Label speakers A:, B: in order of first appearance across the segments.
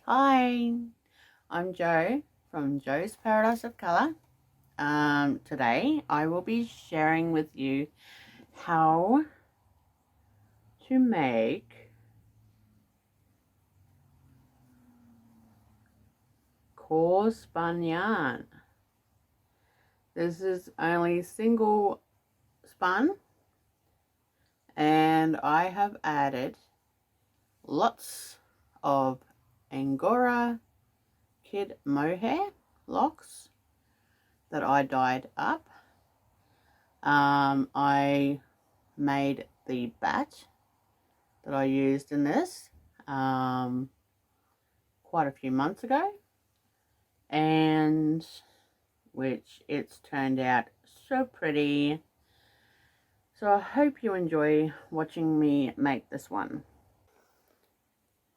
A: Hi, I'm Jo from Jo's Paradise of Colour. Today I will be sharing with you how to make core spun yarn. This is only single spun, and I have added lots of Angora Kid Mohair locks that I dyed up. I made the batch that I used in this quite a few months ago, and which it's turned out so pretty. So I hope you enjoy watching me make this one.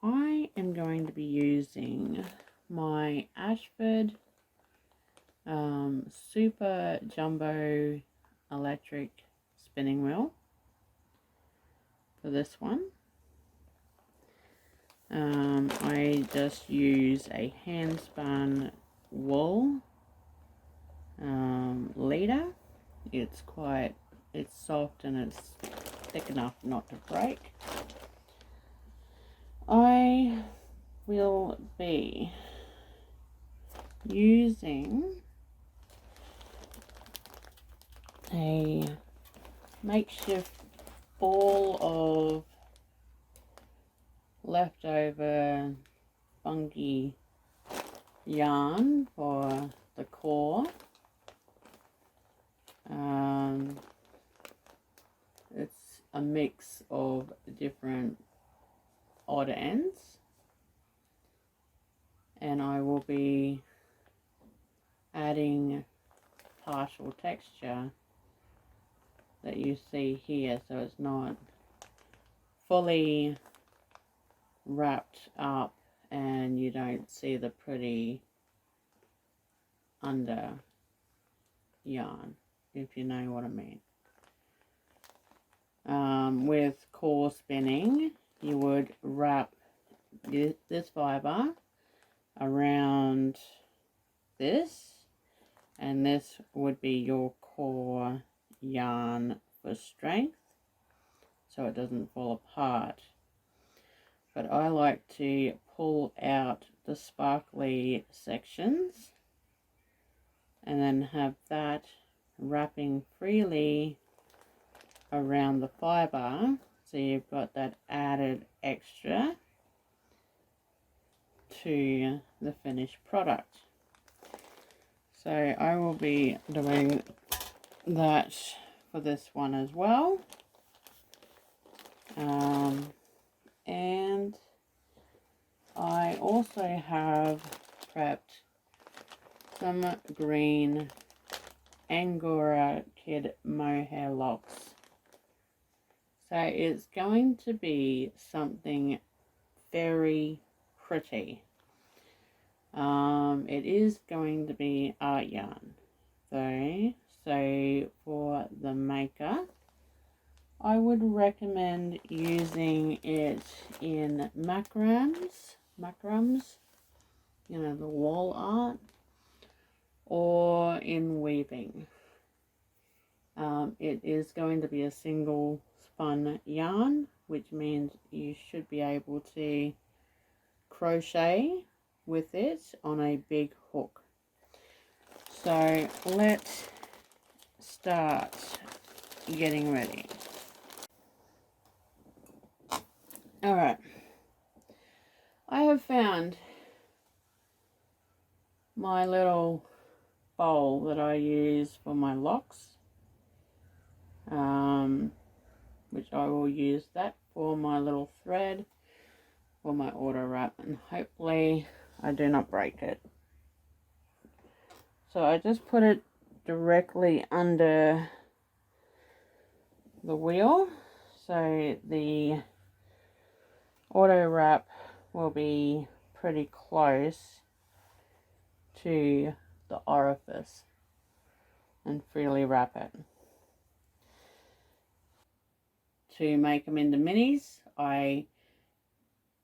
A: I am going to be using my Ashford Super Jumbo electric spinning wheel for this one. I just use a hand spun wool leader. It's soft and it's thick enough not to break. I will be using a makeshift ball of leftover funky yarn for the core. It's a mix of different odd ends, and I will be adding partial texture that you see here, so it's not fully wrapped up and you don't see the pretty under yarn, if you know what I mean. With core spinning, you would wrap this fibre around this, and this would be your core yarn for strength, so it doesn't fall apart. But I like to pull out the sparkly sections and then have that wrapping freely around the fibre, so you've got that added extra to the finished product. So I will be doing that for this one as well. And I also have prepped some green Angora Kid Mohair locks. So it's going to be something very pretty. It is going to be art yarn though, so for the maker I would recommend using it in macrams, you know, the wall art, or in weaving. It is going to be a single spun yarn, which means you should be able to crochet with it on a big hook. So let's start getting ready. Alright, I have found my little bowl that I use for my locks, which I will use that for my little thread for my auto wrap, and hopefully I do not break it. So I just put it directly under the wheel, so the auto wrap will be pretty close to the orifice, and freely wrap it. To make them into minis, I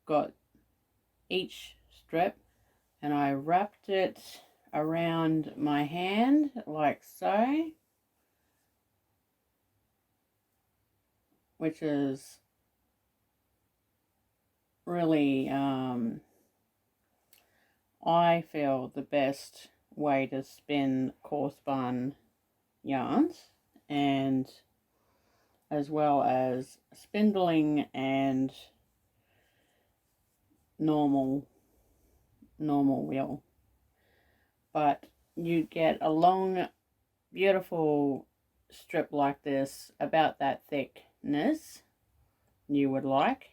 A: got each strip, and I wrapped it around my hand like so, which is really I feel the best way to spin core spun yarns, and as well as spindling and normal wheel. But you get a long beautiful strip like this, about that thickness you would like,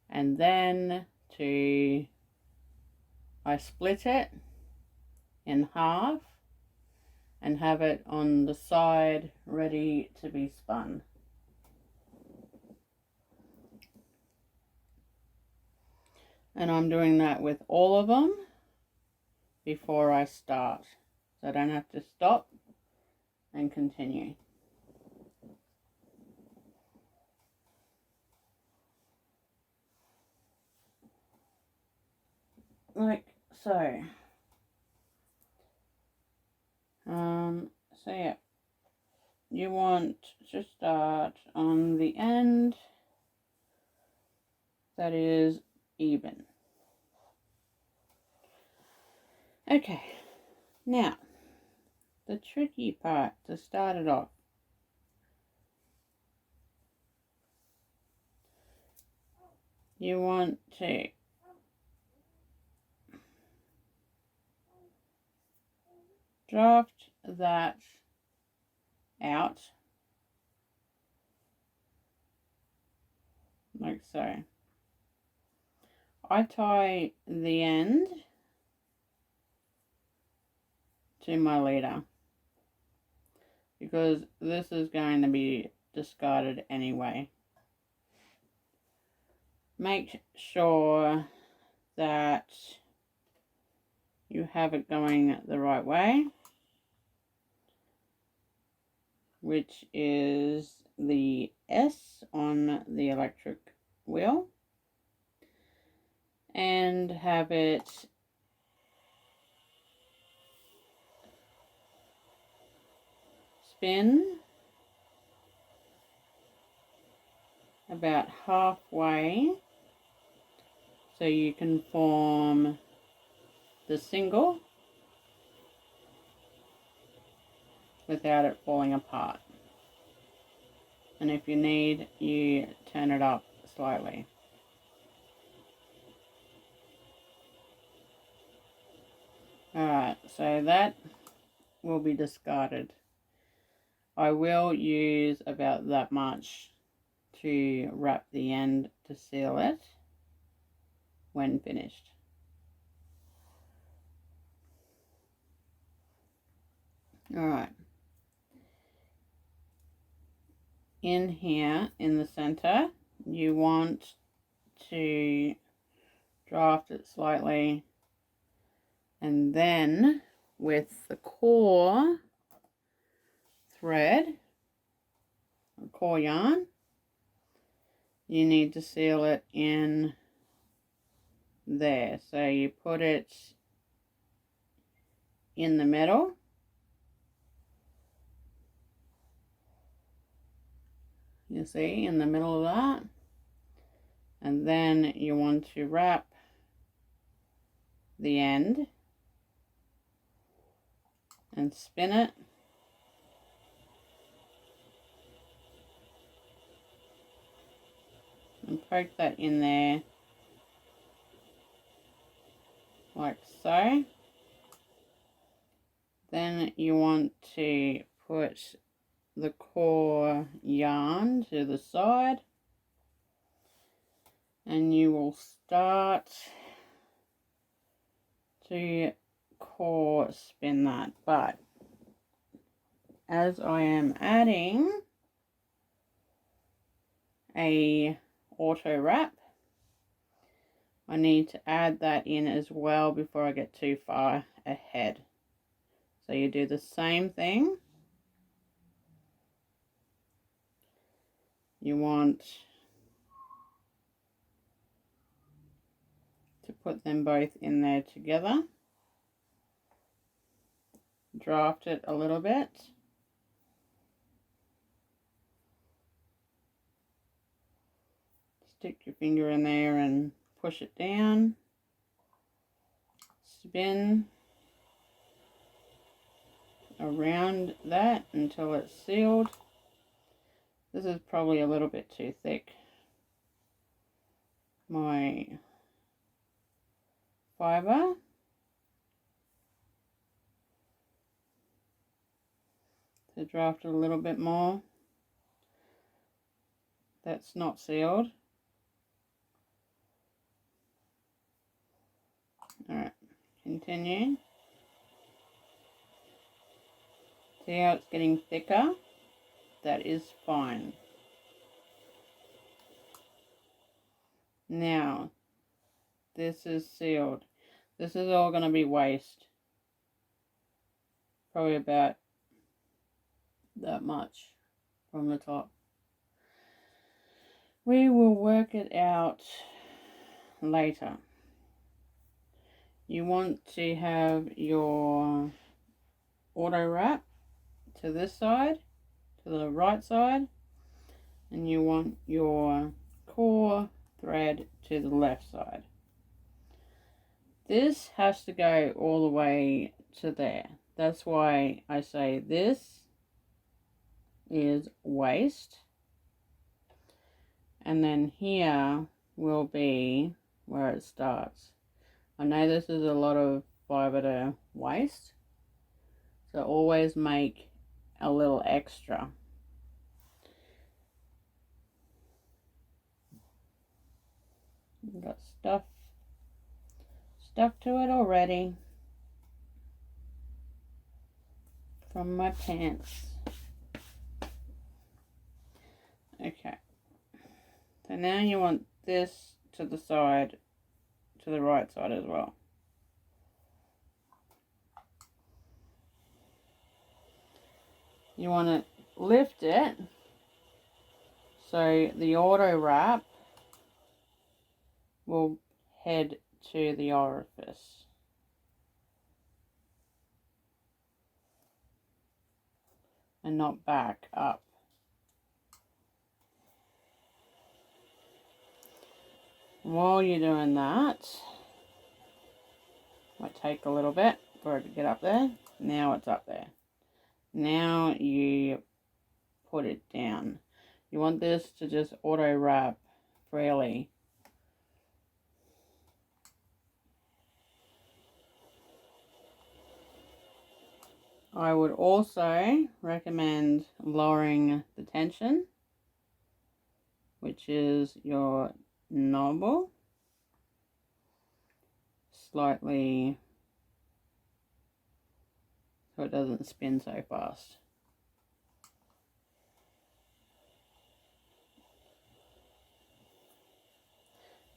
A: and then I split it in half and have it on the side ready to be spun. And I'm doing that with all of them before I start, so I don't have to stop and continue. Like so. So yeah, you want to start on the end that is even. Okay, now the tricky part to start it off. You want to draft that out like so. I tie the end to my leader because this is going to be discarded anyway. Make sure that you have it going the right way, which is the S on the electric wheel, and have it spin about halfway so you can form the single without it falling apart. And if you need, you turn it up slightly. Alright, so that will be discarded. I will use about that much to wrap the end to seal it when finished. Alright. In here, in the center, you want to draft it slightly, and then with the core thread, or core yarn, you need to seal it in there. So you put it in the middle, you see, in the middle of that, and then you want to wrap the end and spin it and poke that in there like so. Then you want to put the core yarn to the side, and you will start to core spin that. But as I am adding a auto wrap, I need to add that in as well before I get too far ahead. So you do the same thing. You want to put them both in there together. Draft it a little bit. Stick your finger in there and push it down. Spin around that until it's sealed. This is probably a little bit too thick. My fibre. To draft it a little bit more. That's not sealed. Alright, continue. See how it's getting thicker? That is fine. Now, this is sealed. This is all going to be waste. Probably about that much from the top. We will work it out later. You want to have your auto wrap to this side, to the right side, and you want your core thread to the left side. This has to go all the way to there. That's why I say this is waste, and then here will be where it starts. I know this is a lot of fibre to waste, so always make a little extra. Got stuff stuck to it already from my pants. Okay, so now you want this to the side, to the right side as well. You want to lift it so the auto wrap will head to the orifice. And not back up. While you're doing that, might take a little bit for it to get up there. Now it's up there. Now you put it down. You want this to just auto wrap freely. I would also recommend lowering the tension, which is your knob, slightly, so it doesn't spin so fast.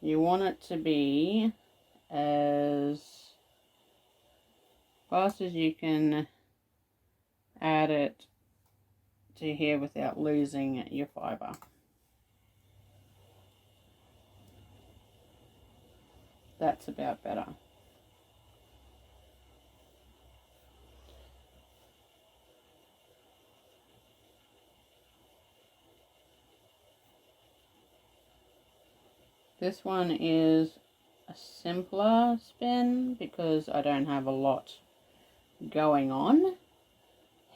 A: You want it to be as fast as you can add it to here without losing your fibre. That's about better. This one is a simpler spin because I don't have a lot going on.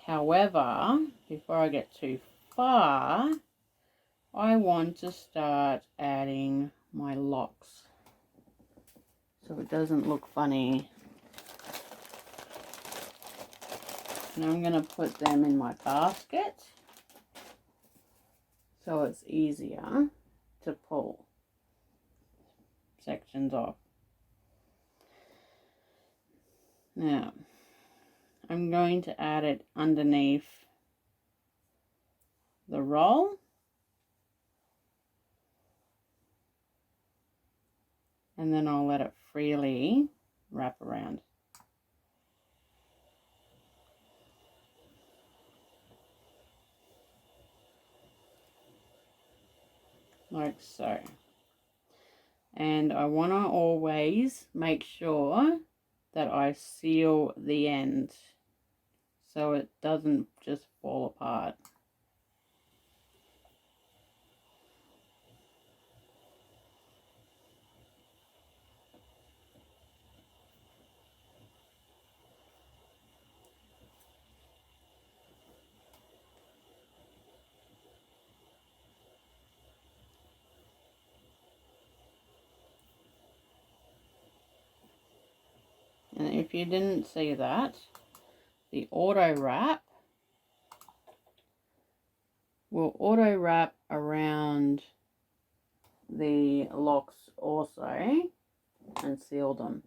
A: However, before I get too far, I want to start adding my locks so it doesn't look funny. And I'm going to put them in my basket so it's easier to pull sections off. Now, I'm going to add it underneath the roll. And then I'll let it freely wrap around. Like so. And I want to always make sure that I seal the end so it doesn't just fall apart. And if you didn't see that, the auto wrap will auto wrap around the locks also and seal them.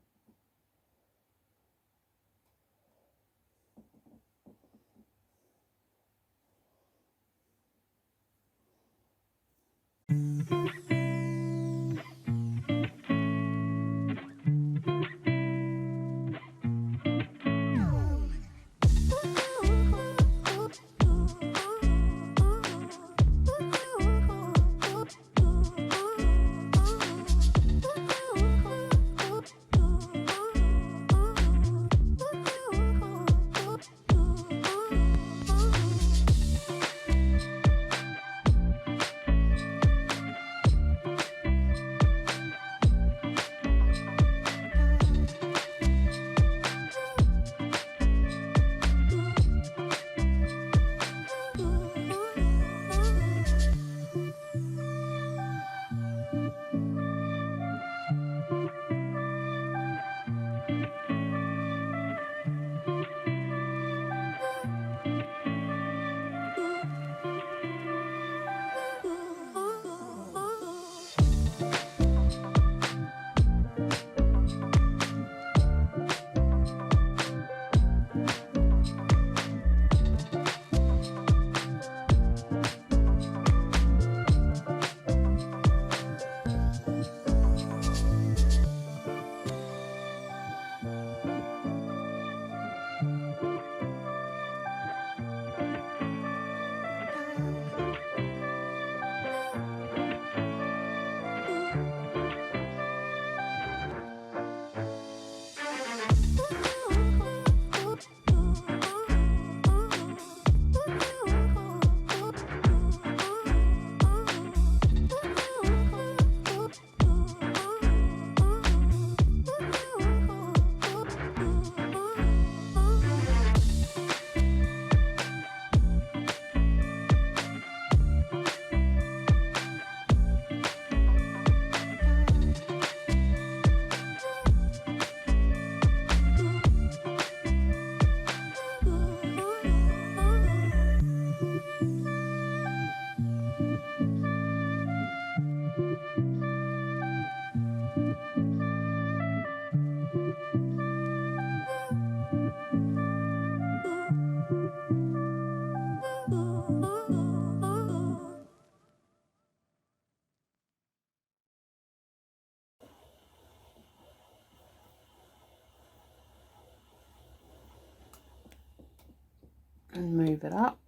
A: And move it up.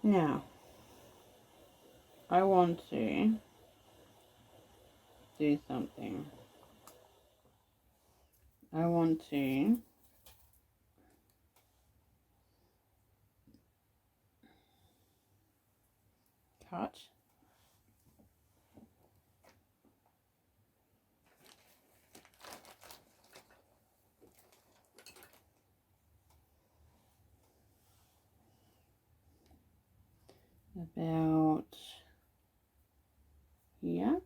A: Now, I want to do something. I want to cut about here,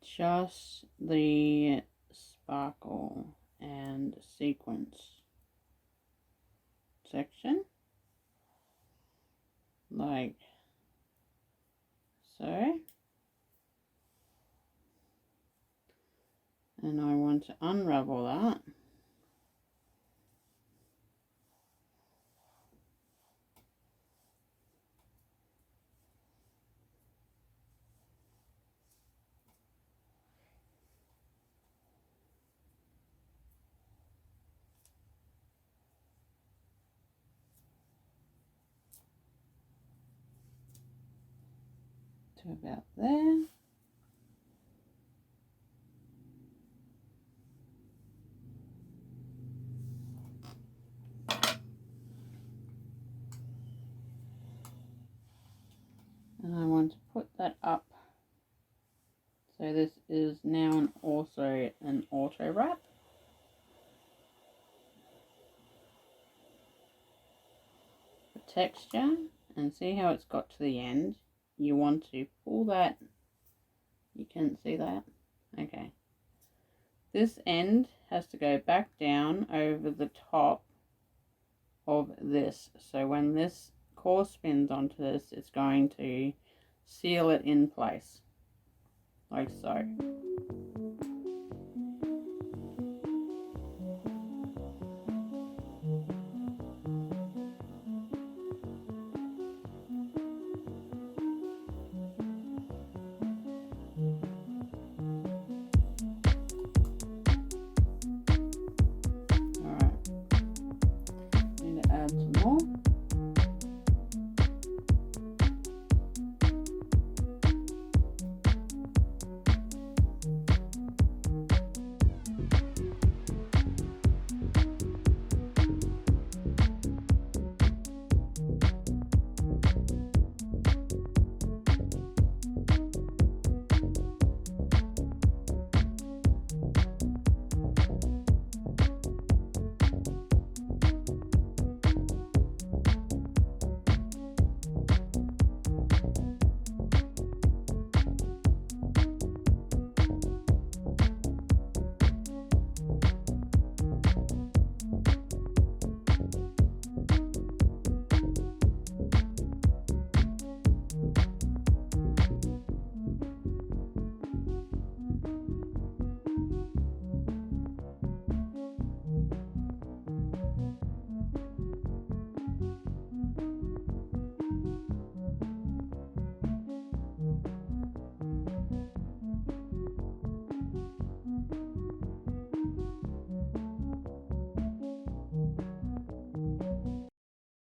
A: just the sparkle and sequence section, like so. And I want to unravel that. to about there. And I want to put that up. So this is now also an auto wrap. The texture, and see how it's got to the end. You want to pull that. You can't see that? Okay. This end has to go back down over the top of this. So when this core spins onto this, it's going to seal it in place. Like so.